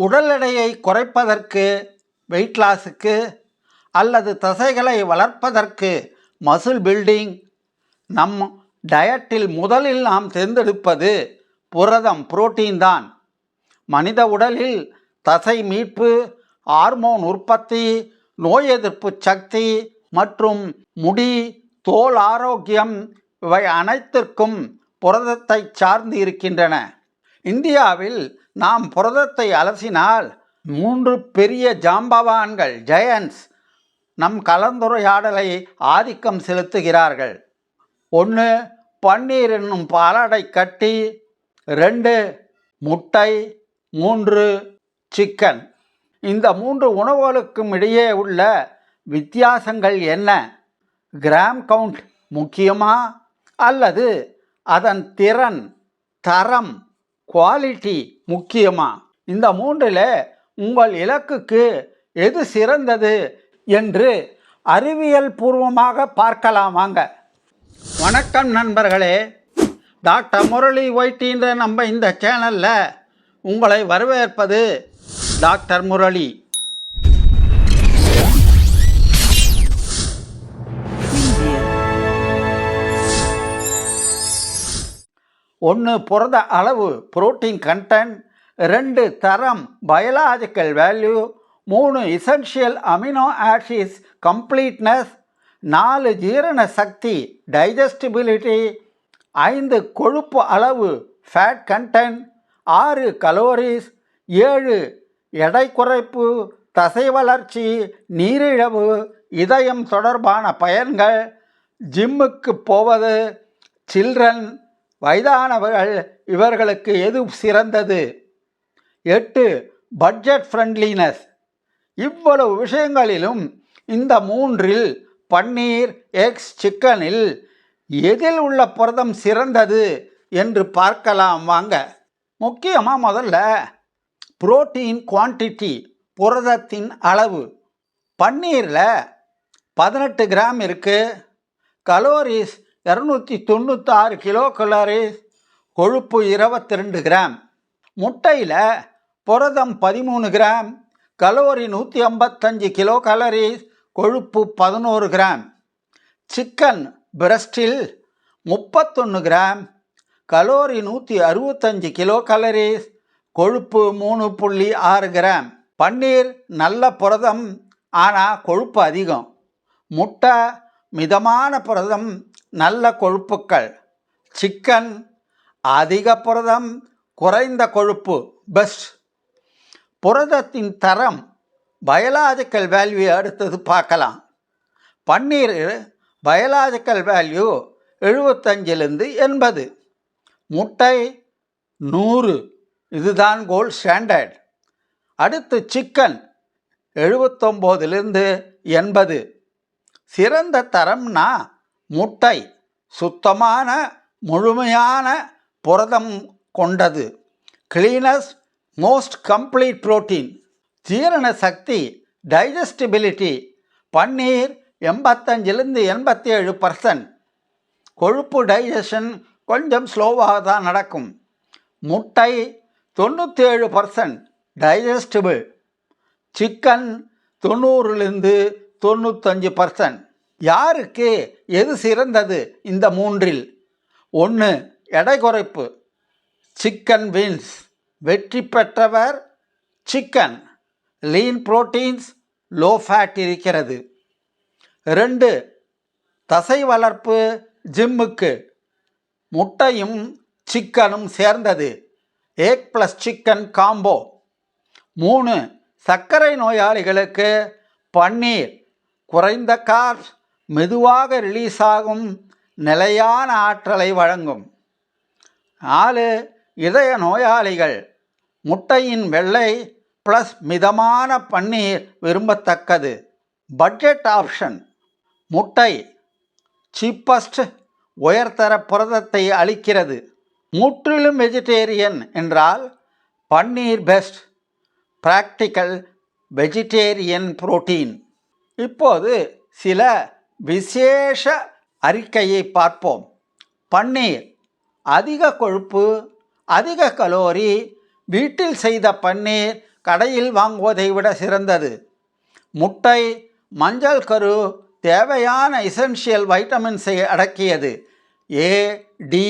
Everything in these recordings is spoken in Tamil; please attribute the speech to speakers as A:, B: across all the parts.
A: உடல் எடையை குறைப்பதற்கு, வெயிட் லாஸுக்கு அல்லது தசைகளை வளர்ப்பதற்கு, மசில் பில்டிங், நம் டயட்டில் முதலில் நாம் தேர்ந்தெடுப்பது புரதம், புரோட்டீன் தான். மனித உடலில் தசை மீட்பு, ஹார்மோன் உற்பத்தி, நோய் எதிர்ப்பு சக்தி மற்றும் முடி, தோல் ஆரோக்கியம் இவை அனைத்திற்கும் புரதத்தை சார்ந்து இருக்கின்றன. இந்தியாவில் நாம் புரதத்தை அலசினால் 3 பெரிய ஜாம்பவான்கள், ஜெயன்ஸ், நம் கலந்துரையாடலை ஆதிக்கம் செலுத்துகிறார்கள். 1. பன்னீர் என்னும் பாலாடை கட்டி. 2. முட்டை. 3. சிக்கன். இந்த 3 உணவுகளுக்கும் இடையே உள்ள வித்தியாசங்கள் என்ன? கிராம் கவுண்ட் முக்கியமா அல்லது அதன் திறன், தரம், குவாலிட்டி முக்கியமா? இந்த 3ல் உங்கள் இலக்குக்கு எது சிறந்தது என்று அறிவியல் பூர்வமாக பார்க்கலாம் வாங்க. வணக்கம் நண்பர்களே, டாக்டர் முரளி ஒயிட்டின்ற நம்ம இந்த சேனலில் உங்களை வரவேற்பது டாக்டர் முரளி. ஒன்று புரத அளவு, புரோட்டீன் கண்டென்ட். 2 தரம், biological value. 3 essential amino acids, completeness. 4 ஜீரண சக்தி, டைஜஸ்டிபிலிட்டி. 5 கொழுப்பு அளவு, ஃபேட் கண்டென்ட். 6 கலோரிஸ். 7 எடை குறைப்பு, தசை வளர்ச்சி, நீரிழிவு, இதயம் தொடர்பான பயன்கள், ஜிம்முக்கு போவது, சில்ட்ரன், வயதானவர்கள் இவர்களுக்கு எது சிறந்தது? 8 பட்ஜெட் ஃப்ரெண்ட்லினஸ். இவ்வளவு விஷயங்களிலும் இந்த 3ல் பன்னீர், எக்ஸ், சிக்கனில் எதில் உள்ள புரதம் சிறந்தது என்று பார்க்கலாம் வாங்க. முக்கியமாக முதல்ல புரோட்டீன் குவான்டிட்டி, புரதத்தின் அளவு. பன்னீரில் 18 கிராம் இருக்குது. Calories 296 kilo calories. கொழுப்பு 22 கிராம். முட்டையில் புரதம் 13 கிராம், கலோரி 155 கிலோ கலோரிஸ், கொழுப்பு 11 கிராம். சிக்கன் பிரஸ்டில் 31 கிராம், கலோரி 165 கிலோ கலோரிஸ், கொழுப்பு 3.6 கிராம். பன்னீர் நல்ல புரதம், ஆனால் கொழுப்பு அதிகம். முட்டை மிதமான புரதம், நல்ல கொழுப்புக்கள். சிக்கன் அதிக புரதம், குறைந்த கொழுப்பு, பெஸ்ட். புரதத்தின் தரம், பயாலஜிக்கல் வேல்யூ அடுத்தது பார்க்கலாம். பன்னீர் பயாலஜிக்கல் வேல்யூ 75லிருந்து 80. முட்டை 100, இதுதான் கோல்ட் ஸ்டாண்டர்ட். அடுத்து சிக்கன் 79லிருந்து 80. சிறந்த தரம்னா முட்டை சுத்தமான முழுமையான புரதம் கொண்டது. Cleanness, most complete protein. ஜீரண சக்தி, டைஜஸ்டிபிலிட்டி. பன்னீர் 85லிருந்து 87%. கொழுப்பு டைஜஷன் கொஞ்சம் ஸ்லோவாக தான் நடக்கும். முட்டை 97% டைஜஸ்டிபிள். சிக்கன் 90லிருந்து 95%. யாருக்கு எது சிறந்தது இந்த 3ல்? 1 எடை குறைப்பு, சிக்கன் வின்ஸ். வெற்றி பெற்றவர் chicken. Lean proteins, low fat இருக்கிறது. 2 தசை வளர்ப்பு, ஜிம்முக்கு. முட்டையும் சிக்கனும் சேர்ந்தது, எக் ப்ளஸ் சிக்கன் காம்போ. 3 சர்க்கரை நோயாளிகளுக்கு பன்னீர். குறைந்த கார்ப்ஸ், மெதுவாக ரிலீஸ் ஆகும், நிலையான ஆற்றலை வழங்கும். 4 இதய நோயாளிகள். முட்டையின் வெள்ளை ப்ளஸ் மிதமான பன்னீர் விரும்பத்தக்கது. Budget option. முட்டை சீப்பஸ்ட், உயர்தர புரதத்தை அளிக்கிறது. முற்றிலும் வெஜிடேரியன் என்றால் பன்னீர் பெஸ்ட். Practical vegetarian protein. இப்போது சில விசேஷ அறிக்கையை பார்ப்போம். பன்னீர் அதிக கொழுப்பு, அதிக கலோரி, வீட்டில் செய்த பன்னீர் கடையில் வாங்குவதை விட சிறந்தது. முட்டை மஞ்சள் கரு தேவையான எசென்ஷியல் வைட்டமின்ஸை அடக்கியது. ஏ, டி,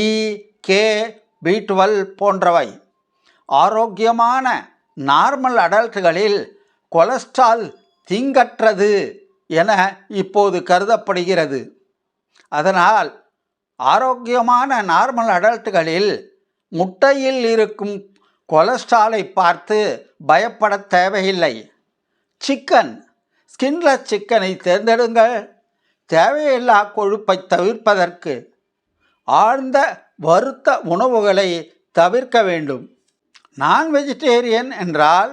A: இ, கே, B12 போன்றவை. ஆரோக்கியமான நார்மல் அடல்ட்டுகளில் கொலஸ்ட்ரால் தீங்கற்றது என இப்போது கருதப்படுகிறது. அதனால் ஆரோக்கியமான நார்மல் அடல்ட்டுகளில் முட்டையில் இருக்கும் கொலஸ்ட்ராலை பார்த்து பயப்பட தேவையில்லை. சிக்கன், ஸ்கின்லெஸ் சிக்கனை தேர்ந்தெடுங்கள். தேவையில்லா கொழுப்பை தவிர்ப்பதற்கு ஆழ்ந்த வறுத்த உணவுகளை தவிர்க்க வேண்டும். நான் வெஜிடேரியன் என்றால்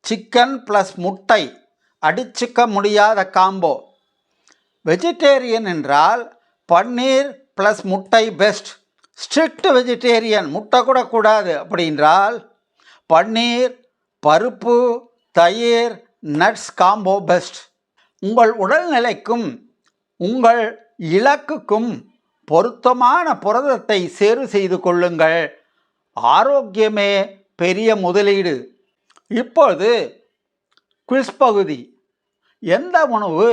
A: சிக்கன் ப்ளஸ் முட்டை அடிச்சுக்க முடியாத காம்போ. வெஜிடேரியன் என்றால் பன்னீர் ப்ளஸ் முட்டை பெஸ்ட். ஸ்ட்ரிக்ட் வெஜிடேரியன், முட்டை கூட கூடாது அப்படின்றால் பன்னீர், பருப்பு, தயிர், நட்ஸ் காம்போ பெஸ்ட். உங்கள் உடல்நிலைக்கும் உங்கள் இலக்குக்கும் பொருத்தமான புரதத்தை தேர்வு செய்து கொள்ளுங்கள். ஆரோக்கியமே பெரிய முதலீடு. இப்போது குவிஸ் பகுதி. எந்த உணவு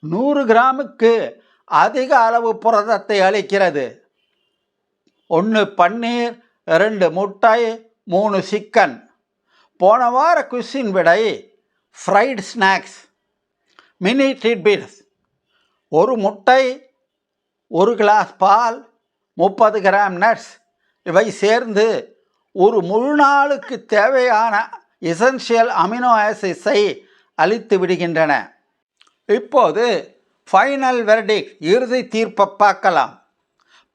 A: 100 கிராமுக்கு அதிக அளவு புரதத்தை அளிக்கிறது? 1 பன்னீர், 2 முட்டை, 3 சிக்கன். போன வார குவிஸின் விடை ஃப்ரைட் ஸ்நாக்ஸ், மினி டிட்பிட்ஸ். 1 முட்டை, 1 கிளாஸ் பால், 30 கிராம் நட்ஸ் இவை சேர்ந்து ஒரு முழு நாளுக்கு தேவையான எசென்ஷியல் அமினோ ஆசிட்ஸை அளித்து விடுகின்றன. இப்போது ஃபைனல் வெர்டிக்ட், இறுதி தீர்ப்பை பார்க்கலாம்.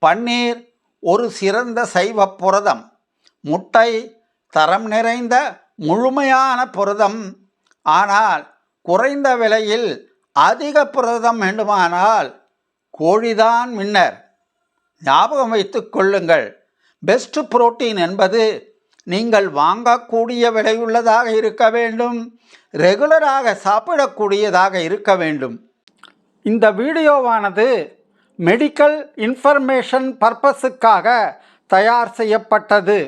A: பன்னீர் ஒரு சிறந்த சைவ புரதம். முட்டை தரம் நிறைந்த முழுமையான புரதம். ஆனால் குறைந்த விலையில் அதிக புரதம் வேண்டுமானால் கோழிதான் வின்னர். ஞாபகம் வைத்து கொள்ளுங்கள், பெஸ்ட் புரோட்டீன் என்பது நீங்கள் வாங்கக்கூடிய விலையுள்ளதாக இருக்க வேண்டும், ரெகுலராக சாப்பிடக்கூடியதாக இருக்க வேண்டும். இந்த வீடியோவானது மெடிக்கல் இன்ஃபர்மேஷன் பர்பஸுக்காக தயார் செய்யப்பட்டது.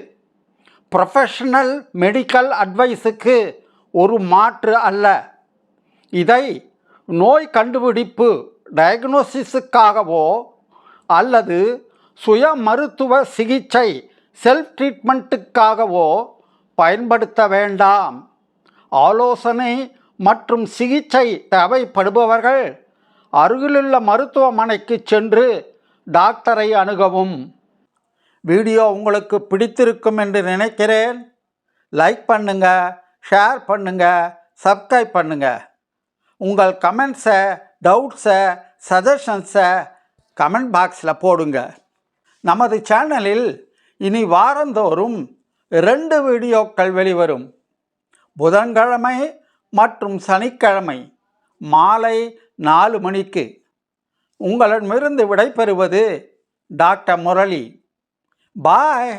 A: ப்ரொஃபஷனல் மெடிக்கல் அட்வைஸுக்கு ஒரு மாற்று அல்ல. இதை நோய் கண்டுபிடிப்பு டயக்னோசிஸுக்காகவோ அல்லது சுய மருத்துவ சிகிச்சை செல்ஃப் ட்ரீட்மெண்ட்டுக்காகவோ பயன்படுத்த வேண்டாம். ஆலோசனை மற்றும் சிகிச்சை தேவைப்படுபவர்கள் அருகிலுள்ள மருத்துவமனைக்கு சென்று டாக்டரை அணுகவும். வீடியோ உங்களுக்கு பிடித்திருக்கும் என்று நினைக்கிறேன். லைக் பண்ணுங்கள், ஷேர் பண்ணுங்கள், சப்ஸ்கிரைப் பண்ணுங்கள். உங்கள் கமெண்ட்ஸை, டவுட்ஸை, சஜஷன்ஸை கமெண்ட் பாக்ஸில் போடுங்க. நமது சேனலில் இனி வாரந்தோறும் 2 வீடியோக்கள் வெளிவரும். புதன்கிழமை மற்றும் சனிக்கிழமை மாலை 4 மணிக்கு. உங்களிடமிருந்து விடைபெறுவது டாக்டர் முரளி. பாய்.